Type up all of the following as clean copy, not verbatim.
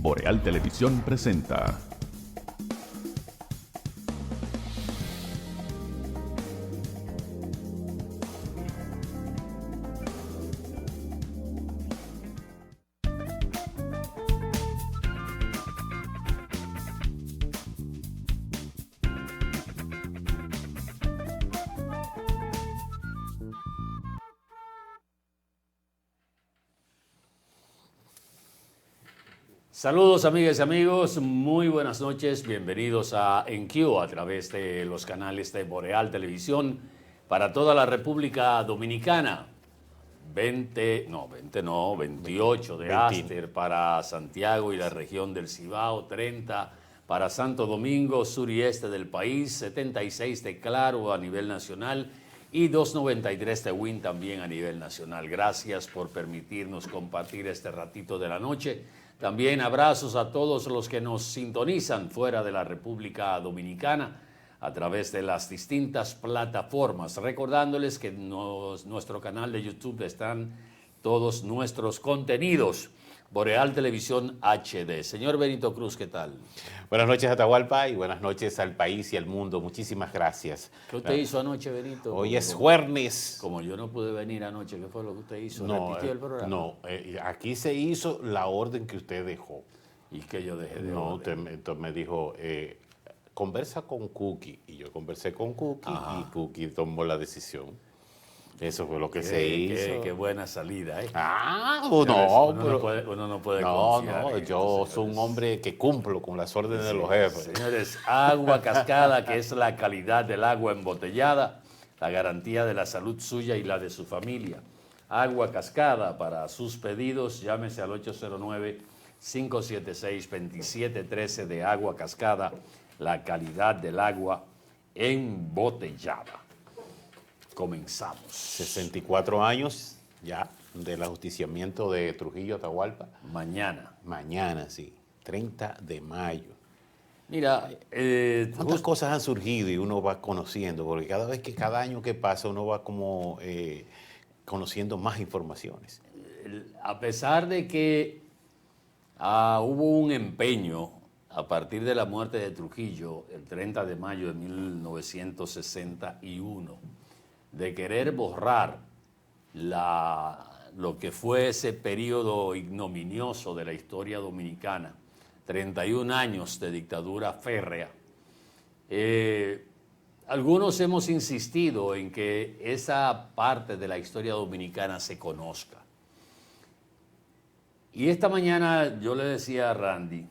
Boreal Televisión presenta. Saludos amigas y amigos, muy buenas noches, bienvenidos a EnQ a través de los canales de Boreal Televisión para toda la República Dominicana. 28 de Aster para Santiago y la región del Cibao, 30 para Santo Domingo, sur y este del país, 76 de Claro a nivel nacional y 293 de Win también a nivel nacional. Gracias por permitirnos compartir este ratito de la noche. También abrazos a todos los que nos sintonizan fuera de la República Dominicana a través de las distintas plataformas. Recordándoles que en nuestro canal de YouTube están todos nuestros contenidos. Boreal Televisión HD. Señor Benito Cruz, ¿qué tal? Buenas noches, Atahualpa, y buenas noches al país y al mundo. Muchísimas gracias. ¿Qué usted hizo anoche, Benito? Hoy es jueves. Como yo no pude venir anoche, ¿qué fue lo que usted hizo? No, ¿Repitió el programa? No, aquí se hizo la orden que usted dejó. ¿Y qué yo dejé de No, orden? usted me dijo, conversa con Cookie. Y yo conversé con Cookie. Ajá. Y Cookie tomó la decisión. Eso fue lo que se hizo. Qué buena salida, ¿eh? No, pero... Uno no puede No, confiar en yo esto, soy un señores. hombre que cumplo con las órdenes de los jefes. Señores, agua cascada, que es la calidad del agua embotellada, la garantía de la salud suya y la de su familia. Agua cascada, para sus pedidos, llámese al 809-576-2713 de agua cascada, la calidad del agua embotellada. Comenzamos. 64 años ya del ajusticiamiento de Trujillo Atahualpa. Mañana. Mañana, sí, 30 de mayo. Mira, ¿Cuántas cosas han surgido y uno va conociendo? Porque cada año que pasa uno va como conociendo más informaciones. a pesar de que hubo un empeño a partir de la muerte de Trujillo, el 30 de mayo de 1961, de querer borrar lo que fue ese periodo ignominioso de la historia dominicana, 31 años de dictadura férrea. Algunos hemos insistido en que esa parte de la historia dominicana se conozca. Y esta mañana yo le decía a Randy,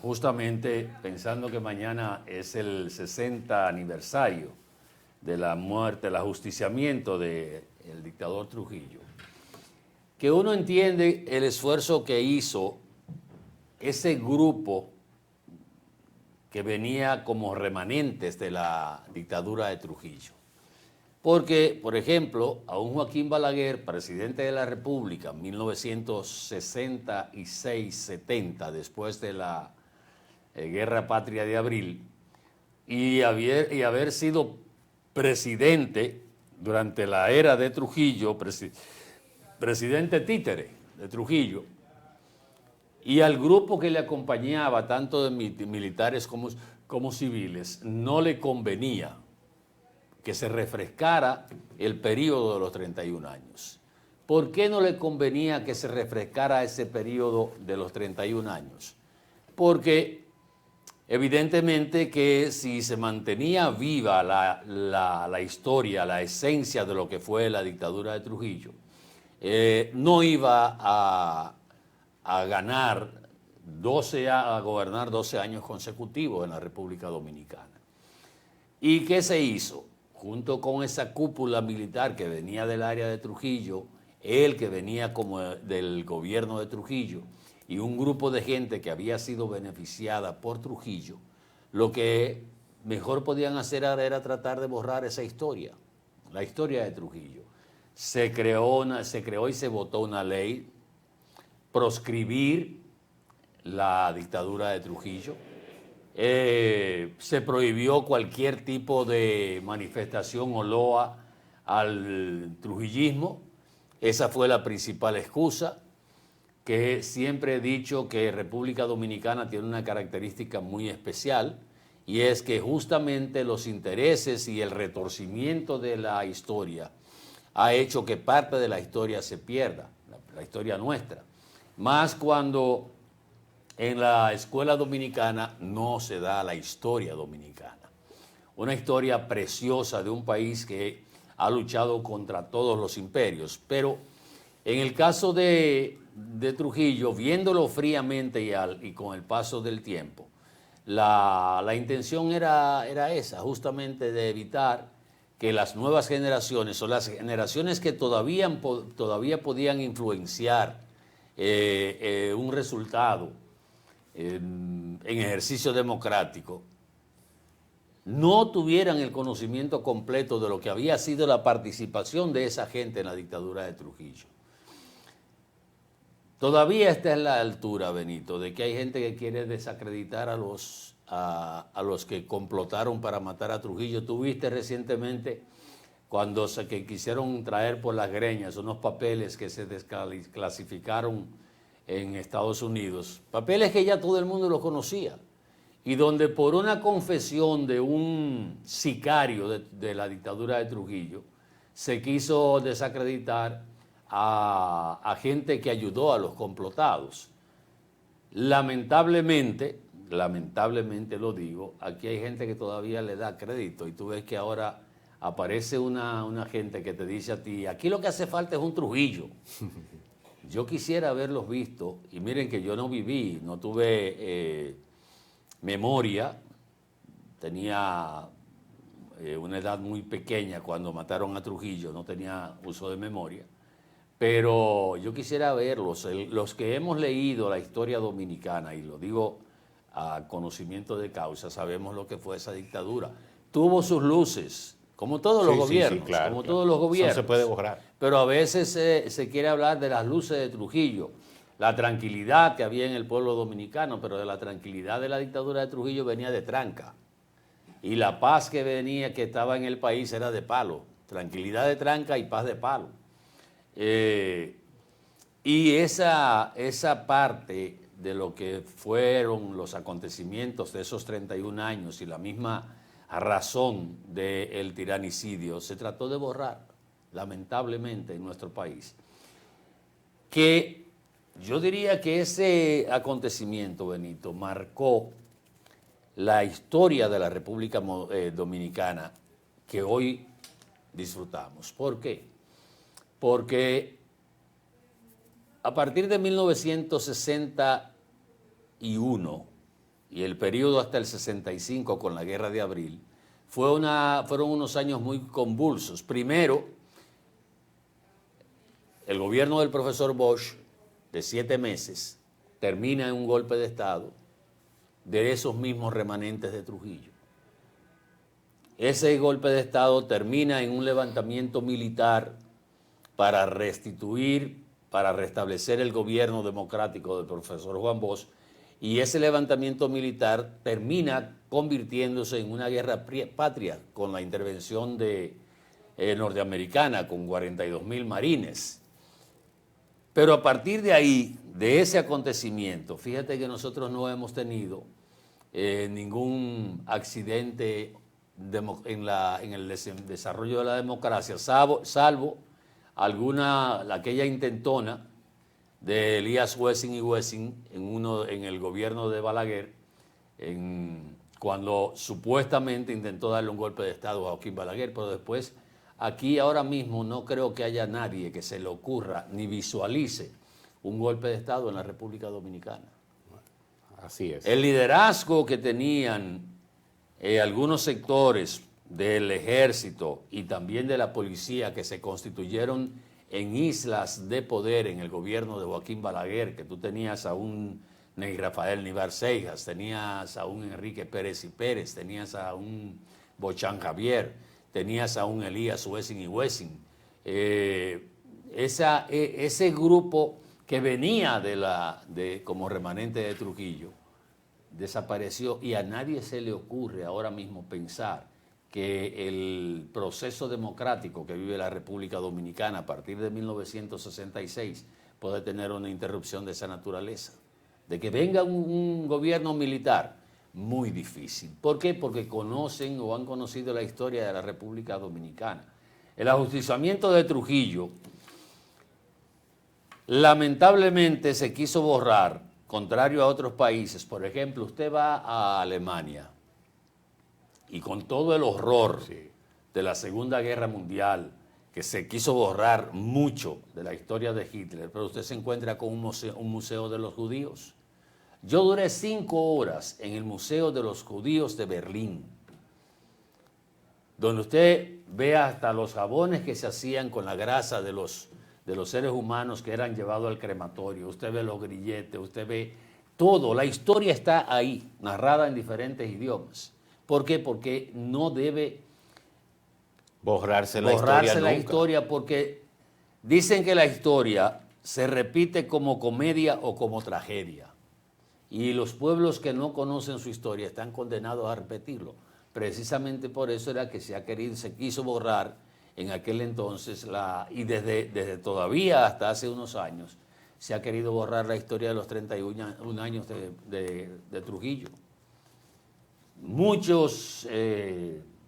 justamente pensando que mañana es el 60 aniversario de la muerte, el ajusticiamiento del dictador Trujillo, que uno entiende el esfuerzo que hizo ese grupo que venía como remanentes de la dictadura de Trujillo. Porque, por ejemplo, a un Joaquín Balaguer, presidente de la República, en 1966-70, después de la Guerra Patria de Abril, y haber sido presidente durante la era de Trujillo, presidente títere de Trujillo, y al grupo que le acompañaba, tanto de militares como civiles, no le convenía que se refrescara el periodo de los 31 años. ¿Por qué no le convenía que se refrescara ese periodo de los 31 años? Porque evidentemente que si se mantenía viva la historia, la esencia de lo que fue la dictadura de Trujillo, no iba a gobernar 12 años consecutivos en la República Dominicana. ¿Y qué se hizo? Junto con esa cúpula militar que venía del área de Trujillo, él que venía como del gobierno de Trujillo, y un grupo de gente que había sido beneficiada por Trujillo, lo que mejor podían hacer era tratar de borrar esa historia, la historia de Trujillo. Se creó y se votó una ley, proscribir la dictadura de Trujillo. Se prohibió cualquier tipo de manifestación o loa al trujillismo. Esa fue la principal excusa. que siempre he dicho que República Dominicana tiene una característica muy especial, y es que justamente los intereses y el retorcimiento de la historia ha hecho que parte de la historia se pierda, la historia nuestra. Más cuando en la escuela dominicana no se da la historia dominicana. Una historia preciosa de un país que ha luchado contra todos los imperios. Pero en el caso de Trujillo, viéndolo fríamente y con el paso del tiempo, la intención era esa, justamente de evitar que las nuevas generaciones o las generaciones que todavía podían influenciar un resultado en ejercicio democrático, no tuvieran el conocimiento completo de lo que había sido la participación de esa gente en la dictadura de Trujillo. Todavía está en la altura, Benito, de que hay gente que quiere desacreditar a los que complotaron para matar a Trujillo. Tú viste recientemente cuando que quisieron traer por las greñas unos papeles que se desclasificaron en Estados Unidos, papeles que ya todo el mundo los conocía, y donde por una confesión de un sicario de la dictadura de Trujillo se quiso desacreditar a gente que ayudó a los complotados. Lamentablemente lo digo, aquí hay gente que todavía le da crédito, y tú ves que ahora aparece una gente que te dice a ti, aquí lo que hace falta es un Trujillo. Yo quisiera haberlos visto, y miren que yo no viví, no tuve memoria, tenía una edad muy pequeña cuando mataron a Trujillo, no tenía uso de memoria, pero yo quisiera verlos, los que hemos leído la historia dominicana, y lo digo a conocimiento de causa, sabemos lo que fue esa dictadura. Tuvo sus luces, como todos los gobiernos, sí, claro, como claro. todos los gobiernos. Eso se puede borrar. Pero a veces se quiere hablar de las luces de Trujillo, la tranquilidad que había en el pueblo dominicano, pero de la tranquilidad de la dictadura de Trujillo venía de tranca. Y la paz que estaba en el país era de palo. Tranquilidad de tranca y paz de palo. Y esa parte de lo que fueron los acontecimientos de esos 31 años y la misma razón del tiranicidio se trató de borrar, lamentablemente, en nuestro país. Que yo diría que ese acontecimiento, Benito, marcó la historia de la República Dominicana que hoy disfrutamos. ¿Por qué? Porque a partir de 1961 y el periodo hasta el 65 con la Guerra de Abril, fueron unos años muy convulsos. Primero, el gobierno del profesor Bosch, de 7 meses, termina en un golpe de Estado de esos mismos remanentes de Trujillo. Ese golpe de Estado termina en un levantamiento militar para restablecer el gobierno democrático del profesor Juan Bosch, y ese levantamiento militar termina convirtiéndose en una guerra patria con la intervención norteamericana, con 42,000 marines. Pero a partir de ahí, de ese acontecimiento, fíjate que nosotros no hemos tenido ningún accidente en el desarrollo de la democracia, salvo aquella intentona de Elías Wessing y Wessing en el gobierno de Balaguer, cuando supuestamente intentó darle un golpe de Estado a Joaquín Balaguer, pero después aquí ahora mismo no creo que haya nadie que se le ocurra ni visualice un golpe de Estado en la República Dominicana. Así es. El liderazgo que tenían algunos sectores del ejército y también de la policía que se constituyeron en islas de poder en el gobierno de Joaquín Balaguer, que tú tenías a un Ney Rafael Nivar Seijas, tenías a un Enrique Pérez y Pérez, tenías a un Bochán Javier, tenías a un Elías Wessing y Wessing. Ese grupo que venía como remanente de Trujillo desapareció, y a nadie se le ocurre ahora mismo pensar que el proceso democrático que vive la República Dominicana a partir de 1966 puede tener una interrupción de esa naturaleza. De que venga un gobierno militar, muy difícil. ¿Por qué? Porque conocen o han conocido la historia de la República Dominicana. El ajusticiamiento de Trujillo, lamentablemente se quiso borrar, contrario a otros países. Por ejemplo, usted va a Alemania y con todo el horror de la Segunda Guerra Mundial, que se quiso borrar mucho de la historia de Hitler, pero usted se encuentra con un museo de los judíos. Yo duré 5 horas en el Museo de los Judíos de Berlín, donde usted ve hasta los jabones que se hacían con la grasa de los seres humanos que eran llevados al crematorio. Usted ve los grilletes, usted ve todo. La historia está ahí, narrada en diferentes idiomas. ¿Por qué? Porque no debe borrarse la historia, porque dicen que la historia se repite como comedia o como tragedia. Y los pueblos que no conocen su historia están condenados a repetirlo. Precisamente por eso era que se quiso borrar en aquel entonces, y desde todavía hasta hace unos años, se ha querido borrar la historia de los 31 años de Trujillo. Muchos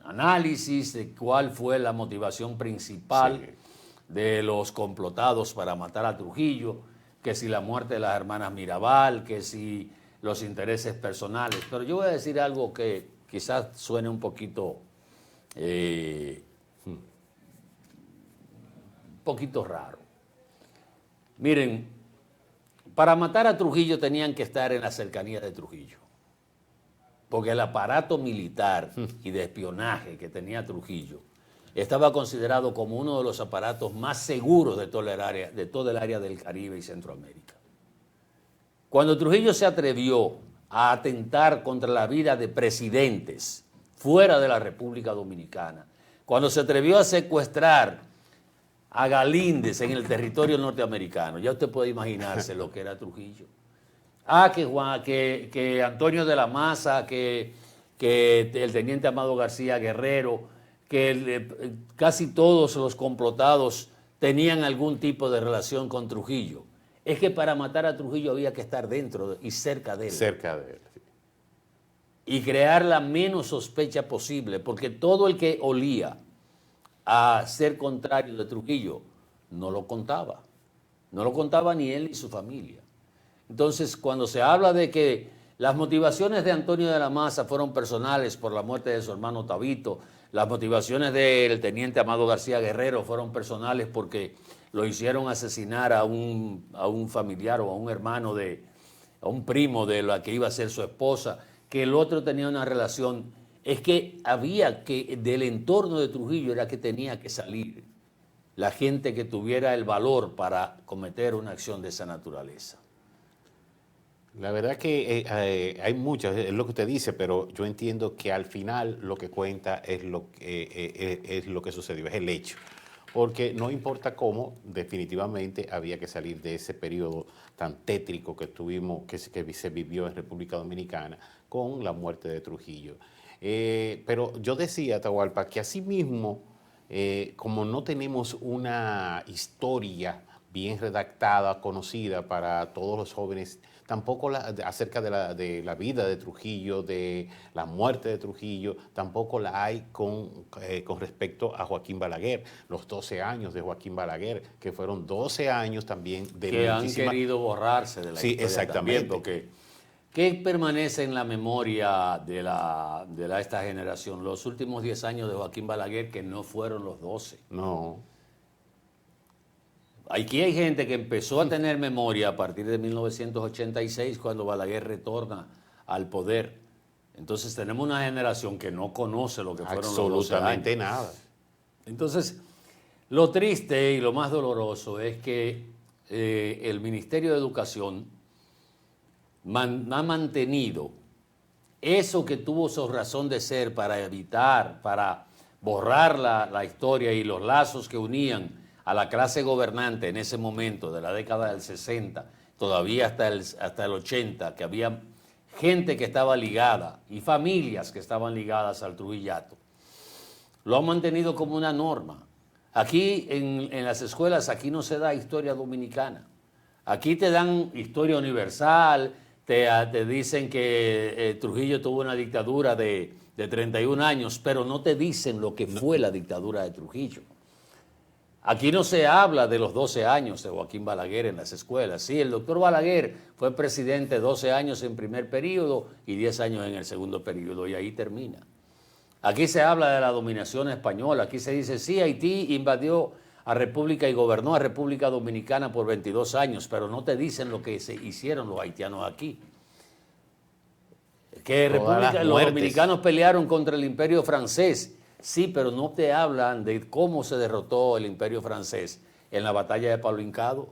análisis de cuál fue la motivación principal de los complotados para matar a Trujillo, que si la muerte de las hermanas Mirabal, que si los intereses personales. Pero yo voy a decir algo que quizás suene un poquito raro. Miren, para matar a Trujillo tenían que estar en la cercanía de Trujillo, porque el aparato militar y de espionaje que tenía Trujillo estaba considerado como uno de los aparatos más seguros de toda el área del Caribe y Centroamérica. Cuando Trujillo se atrevió a atentar contra la vida de presidentes fuera de la República Dominicana, cuando se atrevió a secuestrar a Galíndez en el territorio norteamericano, ya usted puede imaginarse lo que era Trujillo. Que Antonio de la Maza, que el teniente Amado García Guerrero, que casi todos los complotados tenían algún tipo de relación con Trujillo. Es que para matar a Trujillo había que estar dentro y cerca de él. Cerca de él. Sí. Y crear la menos sospecha posible, porque todo el que olía a ser contrario de Trujillo no lo contaba. No lo contaba ni él ni su familia. Entonces, cuando se habla de que las motivaciones de Antonio de la Maza fueron personales por la muerte de su hermano Tabito, las motivaciones del teniente Amado García Guerrero fueron personales porque lo hicieron asesinar a un familiar o a un hermano a un primo de la que iba a ser su esposa, que el otro tenía una relación. Es que del entorno de Trujillo era que tenía que salir la gente que tuviera el valor para cometer una acción de esa naturaleza. La verdad que hay muchas, es lo que usted dice, pero yo entiendo que al final lo que cuenta es lo que sucedió, es el hecho. Porque no importa cómo, definitivamente había que salir de ese periodo tan tétrico que tuvimos, que se vivió en República Dominicana con la muerte de Trujillo. Pero yo decía, Atahualpa, que asimismo, como no tenemos una historia bien redactada, conocida para todos los jóvenes, tampoco acerca de la vida de Trujillo, de la muerte de Trujillo, tampoco la hay con respecto a Joaquín Balaguer, los 12 años de Joaquín Balaguer, que fueron 12 años también de que han querido borrarse de la historia. Sí, exactamente. También, ¿qué permanece en la memoria de esta generación? Los últimos 10 años de Joaquín Balaguer, que no fueron los 12. No. Aquí hay gente que empezó a tener memoria a partir de 1986, cuando Balaguer retorna al poder. Entonces tenemos una generación que no conoce lo que fueron los 12 años. Absolutamente nada. Entonces, lo triste y lo más doloroso es que el Ministerio de Educación ha mantenido eso que tuvo su razón de ser para borrar la historia y los lazos que unían a la clase gobernante en ese momento, de la década del 60, todavía hasta el 80, que había gente que estaba ligada y familias que estaban ligadas al Trujillato. Lo han mantenido como una norma. Aquí en las escuelas, aquí no se da historia dominicana. Aquí te dan historia universal, te dicen que Trujillo tuvo una dictadura de 31 años, pero no te dicen lo que fue la dictadura de Trujillo. Aquí no se habla de los 12 años de Joaquín Balaguer en las escuelas. Sí, el doctor Balaguer fue presidente 12 años en primer periodo y 10 años en el segundo periodo, y ahí termina. Aquí se habla de la dominación española, aquí se dice, sí, Haití invadió a República y gobernó a República Dominicana por 22 años, pero no te dicen lo que se hicieron los haitianos aquí. Que los dominicanos pelearon contra el imperio francés. Sí, pero no te hablan de cómo se derrotó el imperio francés en la batalla de Palo Hincado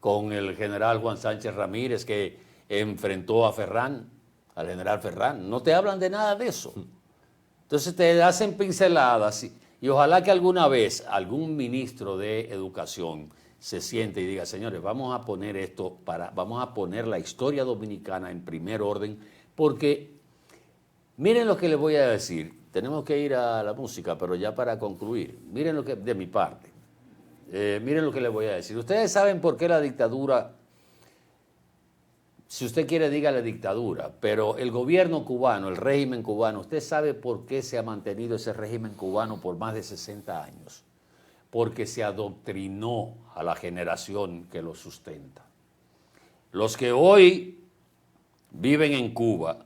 con el general Juan Sánchez Ramírez que enfrentó a Ferrán, al general Ferrán. No te hablan de nada de eso. Entonces te hacen pinceladas y ojalá que alguna vez algún ministro de Educación se siente y diga, señores, vamos a poner vamos a poner la historia dominicana en primer orden, porque miren lo que les voy a decir. Tenemos que ir a la música, pero ya para concluir, miren lo que, de mi parte, miren lo que les voy a decir. Ustedes saben por qué la dictadura, si usted quiere dígale dictadura, pero el gobierno cubano, el régimen cubano, usted sabe por qué se ha mantenido ese régimen cubano por más de 60 años. Porque se adoctrinó a la generación que lo sustenta. Los que hoy viven en Cuba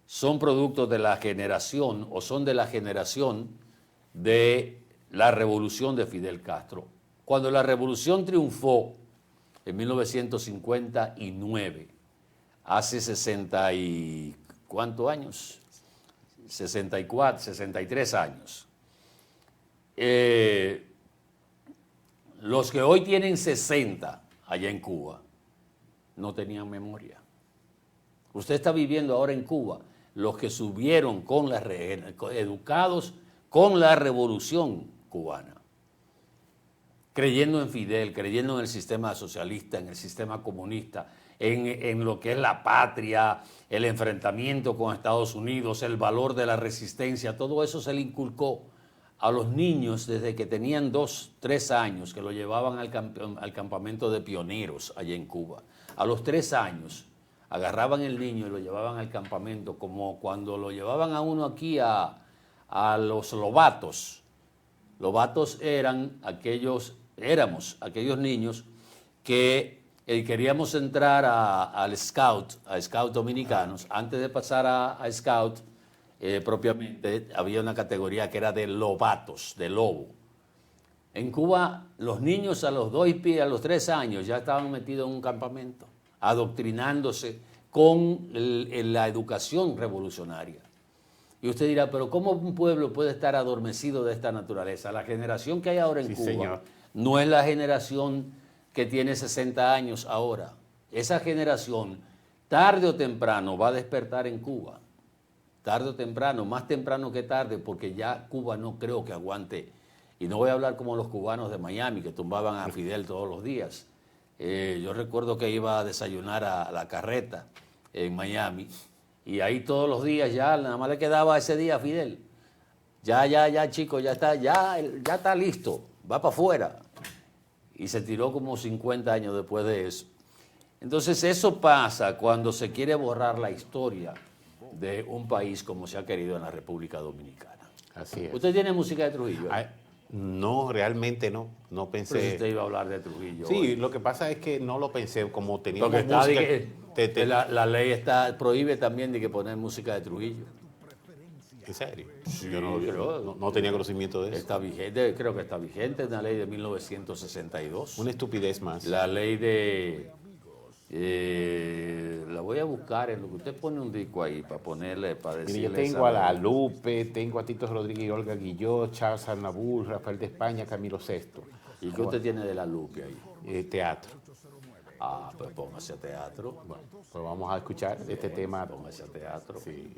son productos de la generación o son de la generación de la revolución de Fidel Castro. Cuando la revolución triunfó en 1959, hace 60 y ¿cuántos años? 64, 63 años. Los que hoy tienen 60 allá en Cuba no tenían memoria. Usted está viviendo ahora en Cuba los que subieron educados con la revolución cubana, creyendo en Fidel, creyendo en el sistema socialista, en el sistema comunista, en lo que es la patria, el enfrentamiento con Estados Unidos, el valor de la resistencia. Todo eso se le inculcó a los niños desde que tenían 2, 3 años, que lo llevaban al campamento de pioneros allá en Cuba. A los 3 años agarraban el niño y lo llevaban al campamento, como cuando lo llevaban a uno aquí a los lobatos. Lobatos éramos aquellos niños que queríamos entrar a Scout dominicanos. Antes de pasar a Scout, propiamente, había una categoría que era de lobatos, de lobo. En Cuba, los niños a los 3 años ya estaban metidos en un campamento, adoctrinándose con la educación revolucionaria. Y usted dirá, pero ¿cómo un pueblo puede estar adormecido de esta naturaleza? La generación que hay ahora en Cuba, señor, no es la generación que tiene 60 años ahora. Esa generación, tarde o temprano, va a despertar en Cuba. Tarde o temprano, más temprano que tarde, porque ya Cuba no creo que aguante. Y no voy a hablar como los cubanos de Miami, que tumbaban a Fidel todos los días. Yo recuerdo que iba a desayunar a La Carreta en Miami, y ahí todos los días ya nada más le quedaba ese día a Fidel. Ya, chico, ya está listo, va para afuera. Y se tiró como 50 años después de eso. Entonces eso pasa cuando se quiere borrar la historia de un país como se ha querido en la República Dominicana. Así es. ¿Usted tiene música de Trujillo? No, realmente no pensé. Pero si usted iba a hablar de Trujillo. Sí, hoy. lo que pasa es que no lo pensé, como teníamos música. La ley prohíbe también de que poner música de Trujillo. ¿En serio? Sí, yo no tenía conocimiento de eso. Está vigente, creo que está vigente, una ley de 1962. Una estupidez más. La ley de... la voy a buscar en lo que usted pone un disco ahí para ponerle, para decirle. Mire, yo tengo a La Lupe, tengo a Tito Rodríguez y Olga Guillot, Charles Arnabul, Rafael de España, Camilo VI. ¿Y qué usted tiene de La Lupe ahí? Teatro. Ah, pues póngase a teatro. Bueno, pues vamos a escuchar este tema. Póngase a teatro. Sí.